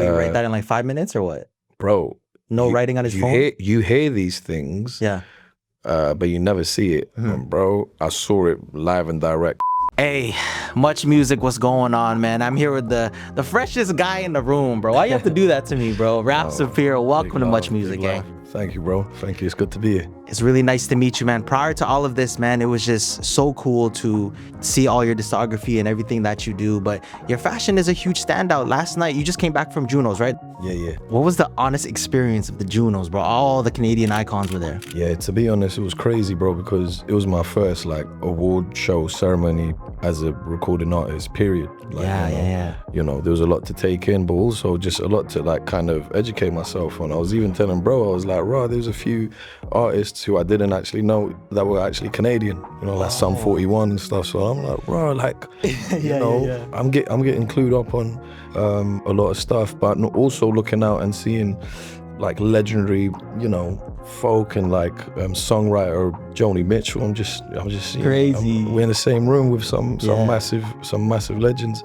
You write that in like 5 minutes or what? Bro. No writing on his phone? You hear these things, yeah, but you never see it. Bro, I saw it live and direct. Hey, MuchMusic, what's going on, man? I'm here with the freshest guy in the room, bro. Why you have to do that to me, bro? Raf-Saperra, welcome to MuchMusic, gang. Thank you, bro. Thank you. It's good to be here. It's really nice to meet you, man. Prior to all of this, man, it was just so cool to see all your discography and everything that you do. But your fashion is a huge standout. Last night, you just came back from Junos, right? Yeah. What was the honest experience of the Junos, bro? All the Canadian icons were there. Yeah, to be honest, it was crazy, bro, because it was my first like award show ceremony as a recording artist, period. Like, yeah. You know, there was a lot to take in, but also just a lot to like kind of educate myself on. I was even telling bro, I was like, raw, there's a few artists who I didn't actually know that were actually Canadian, you know, like Sum 41 and stuff. So I'm like, raw, like, I'm getting clued up on a lot of stuff, but also looking out and seeing like legendary, you know, folk and like songwriter Joni Mitchell. I'm just seeing, crazy. We're in the same room with some massive legends.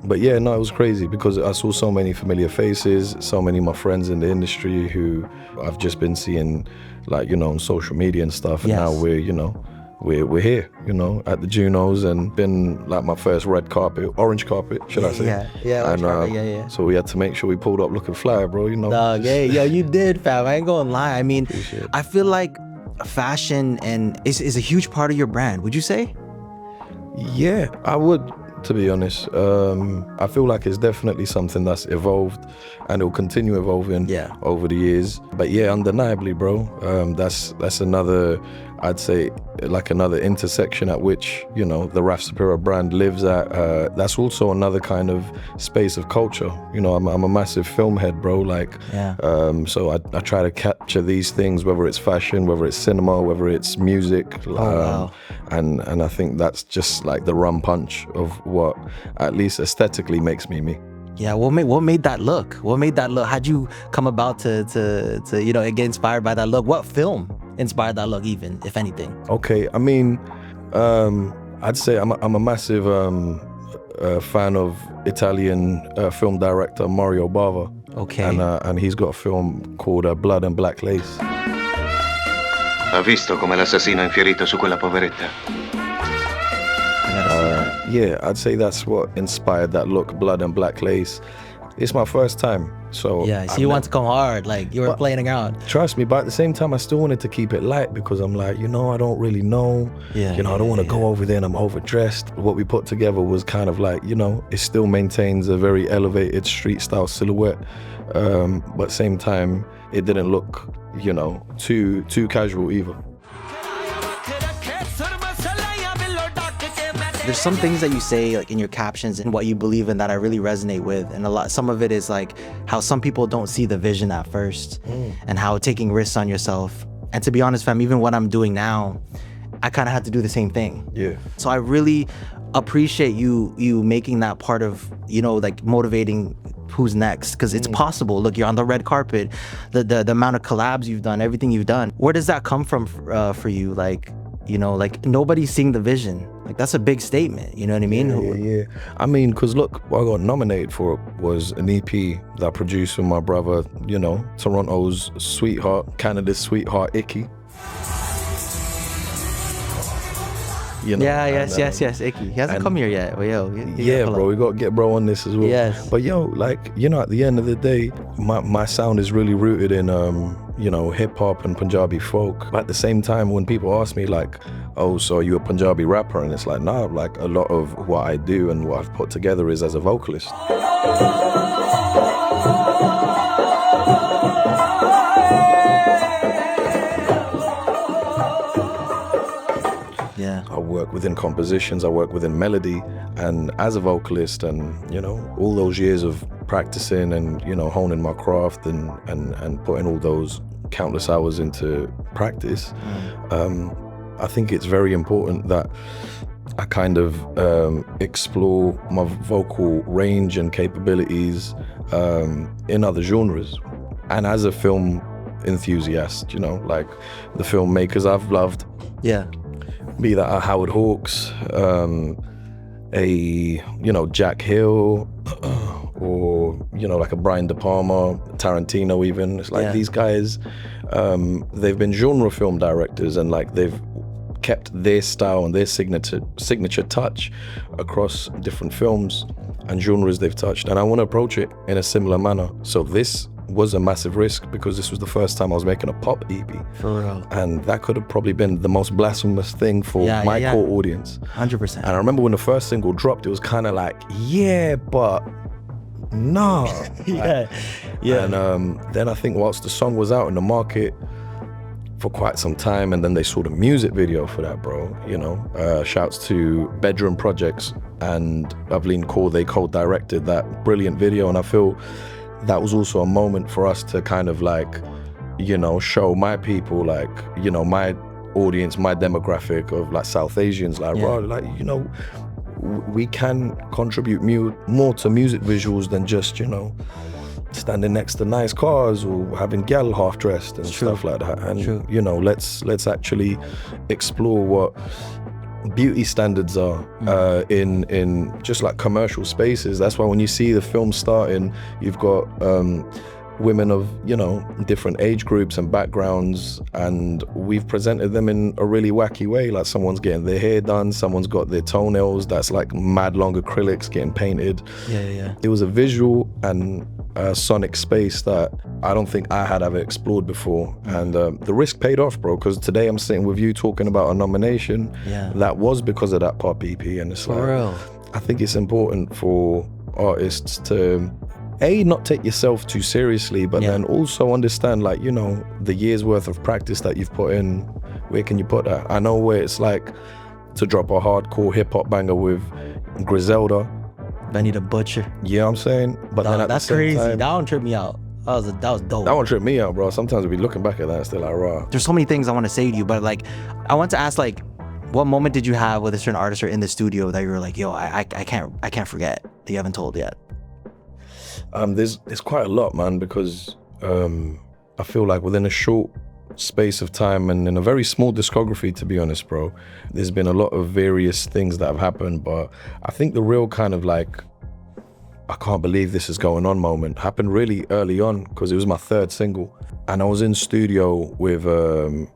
But yeah, no, it was crazy because I saw so many familiar faces, so many of my friends in the industry who I've just been seeing, like, you know, on social media and stuff. And now we're, you know, we're here, you know, at the Junos, and been like my first orange carpet, should I say? Yeah. So we had to make sure we pulled up looking fly, bro, you know. Yo, you did, fam. I ain't gonna lie. I mean, I feel like fashion is a huge part of your brand. Would you say? Yeah, I would, to be honest. I feel like it's definitely something that's evolved and it'll continue evolving over the years. But yeah, undeniably, bro, that's another, I'd say, like another intersection at which, you know, the Raf-Saperra brand lives at. That's also another kind of space of culture. You know, I'm a massive film head, bro. Like, so I try to capture these things, whether it's fashion, whether it's cinema, whether it's music. And I think that's just like the rum punch of what, at least aesthetically, makes me me. Yeah, what made that look? What made that look? How'd you come about to you know, get inspired by that look? What film inspired that look, even, if anything? Okay, I mean, I'd say I'm a massive fan of Italian film director Mario Bava. Okay. And he's got a film called Blood and Black Lace. Ha visto come l'assassino ha infierito su quella poveretta? Yeah, I'd say that's what inspired that look, Blood and Black Lace. It's my first time, so... Yeah, so you want to come hard, like you were playing around. Trust me, but at the same time, I still wanted to keep it light because I'm like, you know, I don't really know. I don't want to go over there and I'm overdressed. What we put together was kind of like, you know, it still maintains a very elevated street style silhouette. But at the same time, it didn't look, you know, too casual either. There's some things that you say, like in your captions and what you believe in, that I really resonate with, and some of it is like how some people don't see the vision at first, and how taking risks on yourself. And to be honest, fam, even what I'm doing now, I kind of had to do the same thing. Yeah. So I really appreciate you making that part of, you know, like motivating who's next, because it's possible. Look, you're on the red carpet, the amount of collabs you've done, everything you've done. Where does that come from for you? Like, you know, like nobody's seeing the vision. Like, that's a big statement, you know what I mean? Yeah. I mean, because look, what I got nominated for was an EP that I produced with my brother, you know, Toronto's sweetheart, Canada's sweetheart, Icky. You know, yes, Icky. He hasn't come here yet. Well, yo, bro, we got to get bro on this as well. Yes. But yo, like, you know, at the end of the day, my sound is really rooted in, you know, hip hop and Punjabi folk. But at the same time, when people ask me like, oh, so are you a Punjabi rapper? And it's like, nah, like a lot of what I do and what I've put together is as a vocalist. Yeah. I work within compositions, I work within melody, and as a vocalist, and, you know, all those years of practicing and, you know, honing my craft and putting all those countless hours into practice, I think it's very important that I kind of explore my vocal range and capabilities in other genres. And as a film enthusiast, you know, like the filmmakers I've loved, be that a Howard Hawks, you know, Jack Hill, or, you know, like a Brian De Palma, Tarantino even. It's like these guys, they've been genre film directors, and like they've kept their style and their signature touch across different films and genres they've touched. And I want to approach it in a similar manner. So this was a massive risk because this was the first time I was making a pop EP. For real. And that could have probably been the most blasphemous thing for my core audience. 100%. And I remember when the first single dropped, it was kind of like, yeah, but nah. Yeah. And then I think whilst the song was out in the market for quite some time, and then they saw the music video for that, bro, you know, shouts to Bedroom Projects and Evelyn Kaur, they co-directed that brilliant video. And I feel that was also a moment for us to kind of like, you know, show my people, like, you know, my audience, my demographic of like South Asians, like, bro, like, you know, we can contribute more to music visuals than just, you know, standing next to nice cars or having gal half dressed and stuff like that. And you know, let's actually explore what beauty standards are in just like commercial spaces. That's why when you see the film starting, you've got women of, you know, different age groups and backgrounds, and we've presented them in a really wacky way. Like someone's getting their hair done, someone's got their toenails that's like mad long acrylics getting painted. It was a visual and sonic space that I don't think I had ever explored before. And the risk paid off, bro, because today I'm sitting with you talking about a nomination that was because of that pop EP. And it's like, real. I think it's important for artists to not take yourself too seriously, but then also understand, like, you know, the year's worth of practice that you've put in, where can you put that? I know where it's like to drop a hardcore hip-hop banger with Griselda, Benny the Butcher. Yeah, I'm saying, but then at that's the same crazy. time, That one tripped me out. That was dope. that one tripped me out, bro. Sometimes we be looking back at that and still like, raw. There's so many things I want to say to you, but like, I want to ask, like, what moment did you have with a certain artist or in the studio that you were like, yo, I can't forget that you haven't told yet? There's quite a lot, man, because I feel like within a short space of time and in a very small discography, to be honest, bro, there's been a lot of various things that have happened. But I think the real kind of like, I can't believe this is going on moment happened really early on, because it was my third single. And I was in studio with a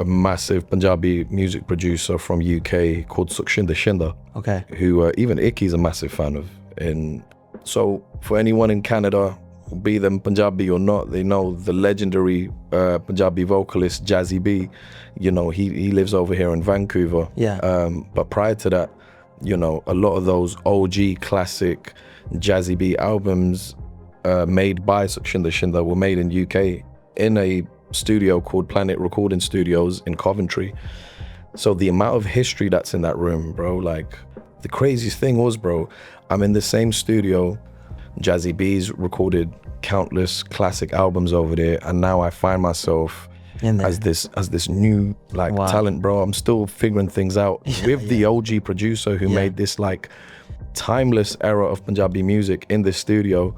massive Punjabi music producer from UK called Sukhshinder Shinda. Okay. Who even Icky's a massive fan of. And so for anyone in Canada, be them Punjabi or not, they know the legendary Punjabi vocalist Jazzy B. You know, he lives over here in Vancouver. Yeah. But prior to that, you know, a lot of those OG classic Jazzy B albums made by Sukhshinder Shinda were made in UK in a studio called Planet Recording Studios in Coventry. So the amount of history that's in that room, bro, like the craziest thing was, bro, I'm in the same studio. Jazzy B's recorded countless classic albums over there, and now I find myself as this new like talent, bro. I'm still figuring things out with the OG producer who made this like timeless era of Punjabi music in this studio.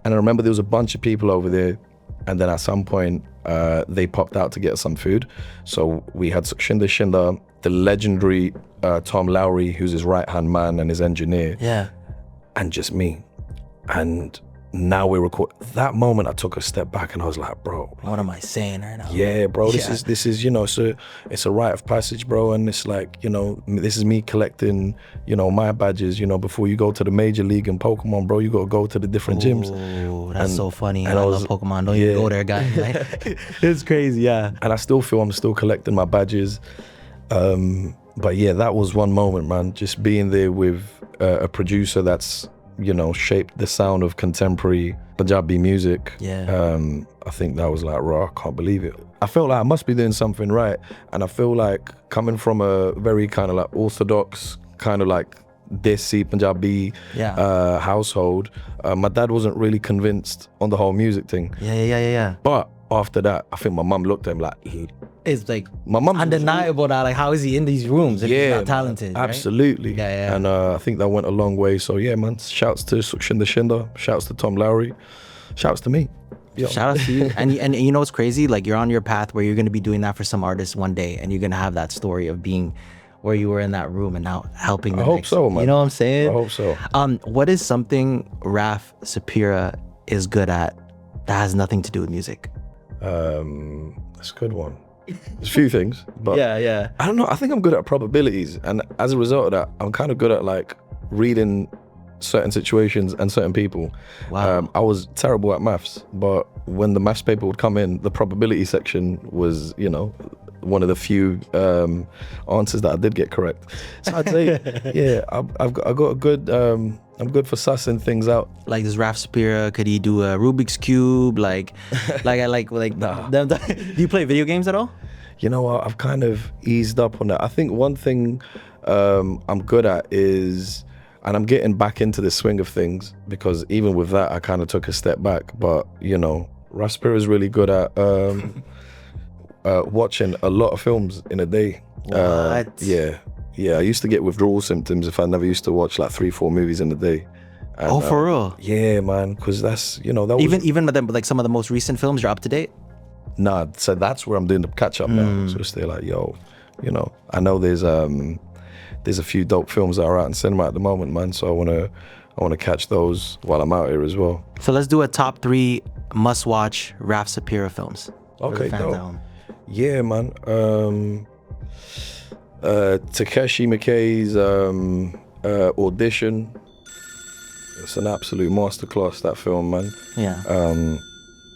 And I remember there was a bunch of people over there, and then at some point they popped out to get some food. So we had Sukhshinder Shinda, the legendary Tom Lowry, who's his right-hand man and his engineer, and just me. And now we record. That moment I took a step back and I was like, bro, what am I saying right now? Yeah, bro, this is, you know, it's a rite of passage, bro. And it's like, you know, this is me collecting, you know, my badges. You know, before you go to the major league in Pokemon, bro, you gotta go to the different gyms. Oh, that's so funny. And I love Pokemon. Don't even go there, guys. Like, it's crazy, yeah. And I still feel I'm still collecting my badges. But yeah, that was one moment, man. Just being there with a producer that's, you know, shaped the sound of contemporary Punjabi music. I think that was like, raw, I can't believe it. I felt like I must be doing something right. And I feel like coming from a very kind of like orthodox, kind of like Desi Punjabi household, my dad wasn't really convinced on the whole music thing. But after that, I think my mum looked at him like, it's like my mum undeniable that, like, how is he in these rooms if he's not talented? Absolutely. Right? And I think that went a long way. So yeah, man, shouts to Sukhshinder Shinda, shouts to Tom Lowry, shouts to me. Yo. Shout out to you. And you know what's crazy? Like, you're on your path where you're going to be doing that for some artists one day, and you're going to have that story of being where you were in that room and now helping them. I hope so, man. You know what I'm saying? I hope so. What is something Raf-Saperra is good at that has nothing to do with music? That's a good one. There's a few things, but yeah. I don't know. I think I'm good at probabilities, and as a result of that, I'm kind of good at like reading certain situations and certain people. Wow. I was terrible at maths, but when the maths paper would come in, the probability section was, you know, one of the few answers that I did get correct. So I'd say, yeah, I've got a good. I'm good for sussing things out. Like this Raf-Saperra, could he do a Rubik's Cube? Like Nah. Do you play video games at all? You know what? I've kind of eased up on that. I think one thing I'm good at is, and I'm getting back into the swing of things, because even with that, I kind of took a step back. But, you know, Raf-Saperra is really good at watching a lot of films in a day. What? Yeah, I used to get withdrawal symptoms if I never used to watch like 3-4 movies in a day. And, for real? Yeah, man, because that's, you know, that was... Even with like some of the most recent films, you're up to date? Nah, so that's where I'm doing the catch up now. So they're like, yo, you know, I know there's a few dope films that are out in cinema at the moment, man. So I wanna catch those while I'm out here as well. So let's do a top 3 must-watch Raf-Saperra films. Okay, for the fans at dope. home. Yeah, man. Takeshi Miike's Audition. It's an absolute masterclass, that film, man. Yeah.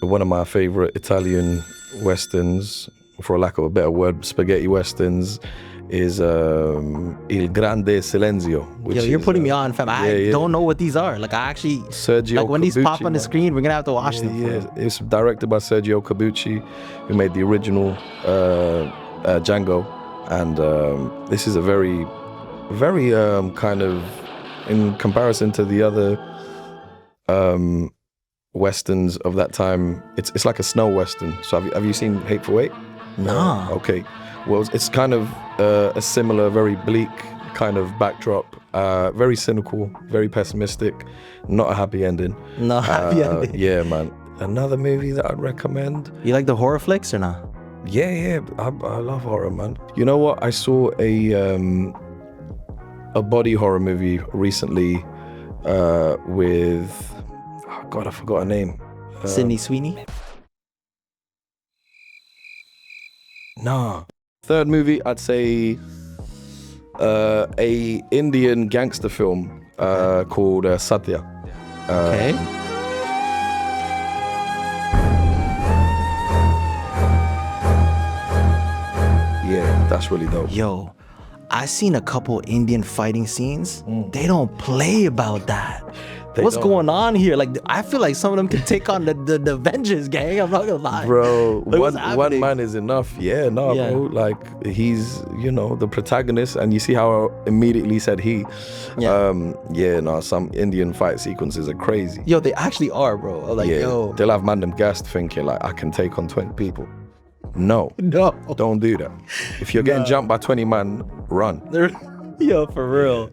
One of my favorite Italian westerns, for lack of a better word, spaghetti westerns, is Il Grande Silenzio. Yo, you're putting me on, fam. I don't know what these are. Like, I actually... Sergio like, when these pop Corbucci, on the man. screen, we're gonna have to watch them. Yeah, it's directed by Sergio Corbucci, who made the original Django. And this is a very, very kind of, in comparison to the other westerns of that time, it's like a snow western. So have you seen Hateful Eight? No. Okay. Well, it's kind of a similar, very bleak kind of backdrop. Very cynical, very pessimistic, not a happy ending. No happy ending. Yeah, man. Another movie that I'd recommend. You like the horror flicks or not? Yeah, I love horror, man. You know what? I saw a body horror movie recently with, oh God, I forgot her name. Sydney Sweeney? Nah. Third movie, I'd say a Indian gangster film called Satya. Okay. Yeah, that's really dope. Yo, I seen a couple Indian fighting scenes. They don't play about that. What's going on here? Like, I feel like some of them can take on the Avengers gang. I'm not gonna lie. Bro, Like, one man is enough. Yeah, no, Yeah. bro. Like, he's, you know, the protagonist, and you see how I immediately said he. Yeah. Some Indian fight sequences are crazy. Yo, they actually are, bro. I'm like, Yeah, yo. they'll have man them gassed thinking like, I can take on 20 people. No, No. don't do that. If you're getting jumped by 20 man, run. Yo, for real.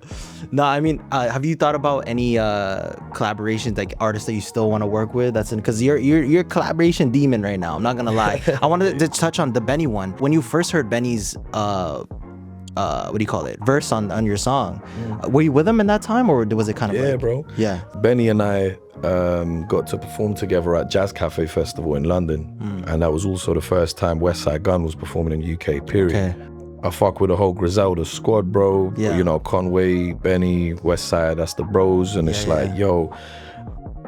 No, I mean, have you thought about any collaborations, like artists that you still want to work with? That's because you're a collaboration demon right now. I'm not gonna lie. I wanted to touch on the Benny one. When you first heard Benny's what do you call it, verse on your song, were you with him in that time, or was it kind of like, bro. Yeah. Benny and I got to perform together at Jazz Cafe Festival in London, and that was also the first time West Side Gun was performing in UK, period. Okay. I fuck with the whole Griselda squad, bro. Yeah. You know, Conway, Benny, West Side, that's the bros. And it's like, yo,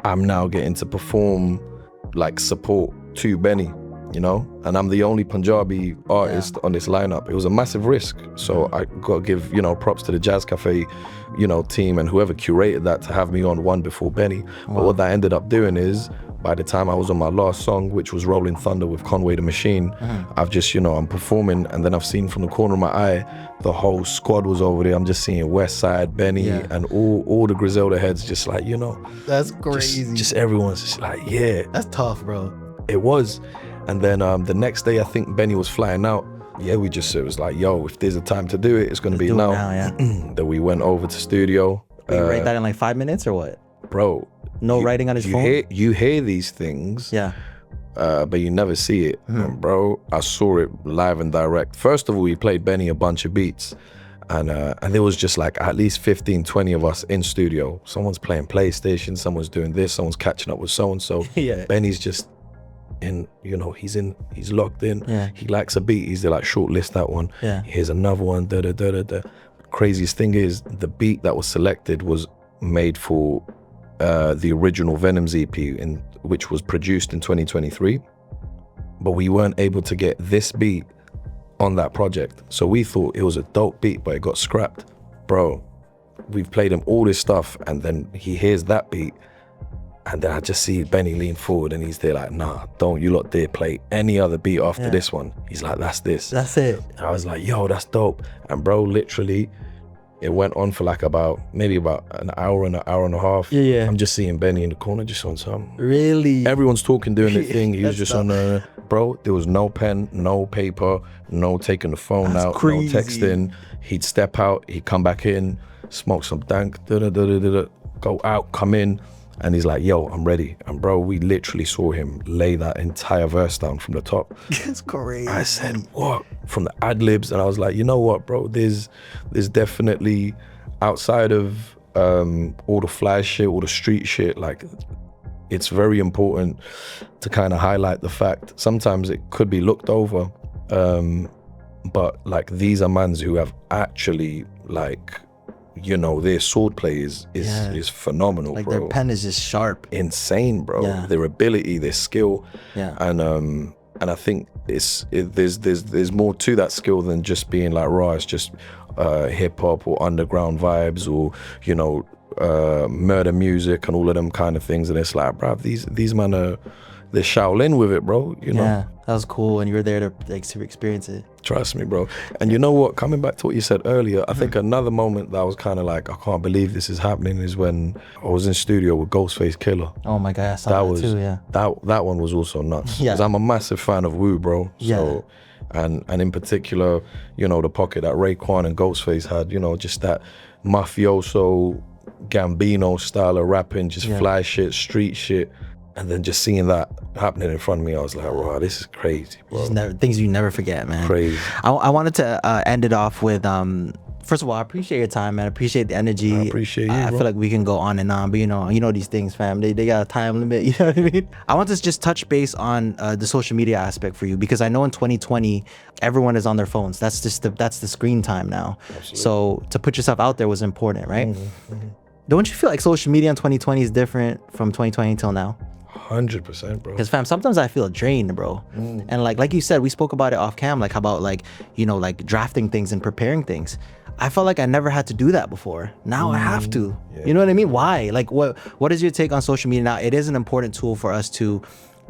I'm now getting to perform, like, support to Benny, you know? And I'm the only Punjabi artist on this lineup. It was a massive risk. So I got to give, you know, props to the Jazz Cafe, you know, team and whoever curated that to have me on one before Benny. But what that ended up doing is, by the time I was on my last song, which was Rolling Thunder with Conway the Machine, I've just, you know, I'm performing, and then I've seen from the corner of my eye, the whole squad was over there. I'm just seeing West Side, Benny, and all the Griselda heads just like, you know. That's crazy. Just everyone's just like, yeah. That's tough, bro. It was. And then the next day, I think Benny was flying out. Yeah, it was like, yo, if there's a time to do it, it's going to be now. Then we went over to studio. You write that in like 5 minutes or what? Bro. No writing on his phone? You hear these things, but you never see it. And bro, I saw it live and direct. First of all, we played Benny a bunch of beats, And there was just like at least 15, 20 of us in studio. Someone's playing PlayStation, someone's doing this, someone's catching up with so-and-so. Yeah. Benny's just in, you know, he's locked in. Yeah. He likes a beat, he's like, shortlist that one. Yeah. Here's another one, da-da-da-da-da. Craziest thing is, the beat that was selected was made for the original Venom's EP, which was produced in 2023. But we weren't able to get this beat on that project. So we thought it was a dope beat, but it got scrapped. Bro, we've played him all this stuff, and then he hears that beat, and then I just see Benny lean forward, and he's there like, nah, don't you lot dare play any other beat after this one. He's like, that's this. That's it. And I was like, yo, that's dope. And bro, literally, it went on for like maybe about an hour and a half. Yeah. I'm just seeing Benny in the corner, just on some. Really? Everyone's talking, doing their thing. He was just tough. on bro, there was no pen, no paper, no taking the phone out, crazy. no texting. He'd step out, he'd come back in, smoke some dank, go out, come in. And he's like, yo, I'm ready. And bro, we literally saw him lay that entire verse down from the top. That's crazy. I said, what? From the ad-libs. And I was like, you know what, bro? There's definitely, outside of all the fly shit, all the street shit, like, it's very important to kind of highlight the fact, sometimes it could be looked over, but like, these are mans who have actually, like, you know, their swordplay is phenomenal, like, bro. their pen is just sharp. Insane, bro. Yeah. Their ability, their skill. Yeah. And I think there's more to that skill than just being like, raw, it's just hip hop or underground vibes, or, you know, murder music and all of them kind of things. And it's like, bruv, these men they're Shaolin with it, bro, you know? Yeah, that was cool, and you were there to experience it. Trust me, bro. And you know what, coming back to what you said earlier, I think another moment that I was kind of like, I can't believe this is happening, is when I was in studio with Ghostface Killah. Oh my God, I saw that too, yeah. That one was also nuts. Yeah. Because I'm a massive fan of Wu, bro. Yeah. So, and in particular, you know, the pocket that Raekwon and Ghostface had, you know, just that mafioso, Gambino style of rapping, just fly shit, street shit. And then just seeing that happening in front of me, I was like, wow, this is crazy, bro. Things you never forget, man. Crazy. I wanted to end it off with, first of all, I appreciate your time, man. I appreciate the energy. I appreciate you, I bro. feel like we can go on and on, but you know these things, fam. They got a time limit, you know what I mean? I want to just touch base on the social media aspect for you, because I know in 2020, everyone is on their phones. That's the screen time now. Absolutely. So to put yourself out there was important, right? Mm-hmm. Don't you feel like social media in 2020 is different from 2020 till now? 100%, bro. Because fam, sometimes I feel drained, bro. And like you said, we spoke about it off cam, like how about like, you know, like drafting things and preparing things. I felt like I never had to do that before. Now I have to. Yeah. You know what I mean? Why? Like what is your take on social media now? It is an important tool for us to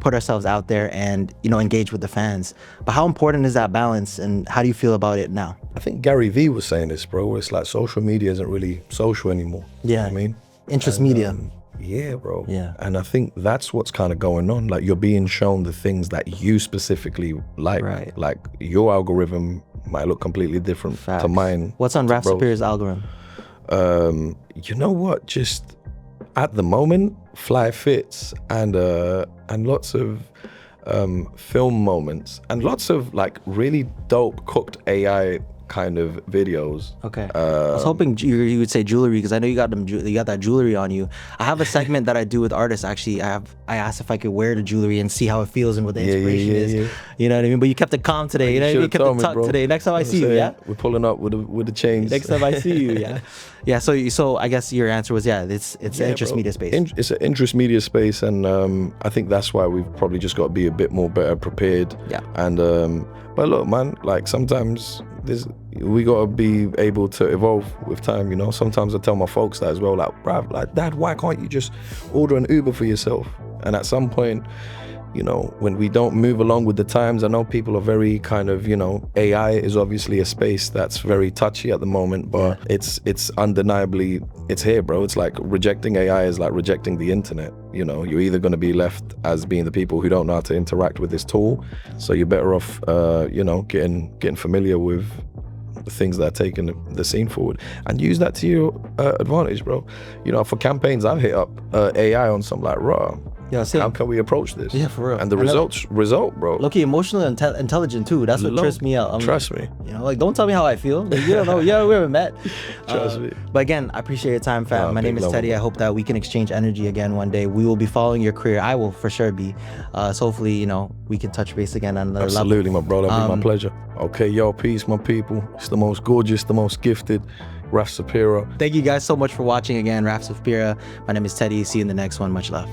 put ourselves out there and, you know, engage with the fans. But how important is that balance, and how do you feel about it now? I think Gary Vee was saying this, bro. It's like social media isn't really social anymore. Yeah. You know what I mean? Interest media. Yeah, bro. Yeah. And I think that's what's kind of going on. Like, you're being shown the things that you specifically like. Right. Like, your algorithm might look completely different Facts. to mine. What's on Raf-Saperra's algorithm? You know what? Just at the moment, fly fits and lots of film moments and lots of like really dope cooked AI kind of videos. Okay. I was hoping you would say jewelry, because I know you got that jewelry on you. I have a segment that I do with artists. Actually, I asked if I could wear the jewelry and see how it feels and what the inspiration is. Yeah. You know what I mean? But you kept it calm today. You know what I mean? You kept it tucked today. Next time I see you, yeah. We're pulling up with the chains. Next time I see you, yeah. Yeah. So I guess your answer was it's an interest media space. It's an interest media space, and I think that's why we've probably just got to be a bit more better prepared. Yeah. And but look, man, like sometimes we gotta be able to evolve with time, you know. Sometimes I tell my folks that as well, like, bruv, like, Dad, why can't you just order an Uber for yourself? And at some point, you know, when we don't move along with the times, I know people are very kind of, you know, AI is obviously a space that's very touchy at the moment, but it's undeniably, it's here, bro. It's like rejecting AI is like rejecting the internet. You know, you're either going to be left as being the people who don't know how to interact with this tool, so you're better off, you know, getting familiar with the things that are taking the scene forward and use that to your advantage, bro. You know, for campaigns, I've hit up AI on some like, raw, Yeah, same. How can we approach this? Yeah, for real. And the result, bro. Look, emotional and intelligent too. That's what trips me out. Trust me. You know, like, don't tell me how I feel. Like, you don't know. Yeah, we haven't met. Trust me. But again, I appreciate your time, fam. My name is love, Teddy. bro. I hope that we can exchange energy again one day. We will be following your career. I will for sure be. So hopefully, you know, we can touch base again on another level. Absolutely, my bro. That'll be my pleasure. Okay, y'all, peace, my people. It's the most gorgeous, the most gifted, Raf-Saperra. Thank you guys so much for watching again, Raf-Saperra. My name is Teddy. See you in the next one. Much love.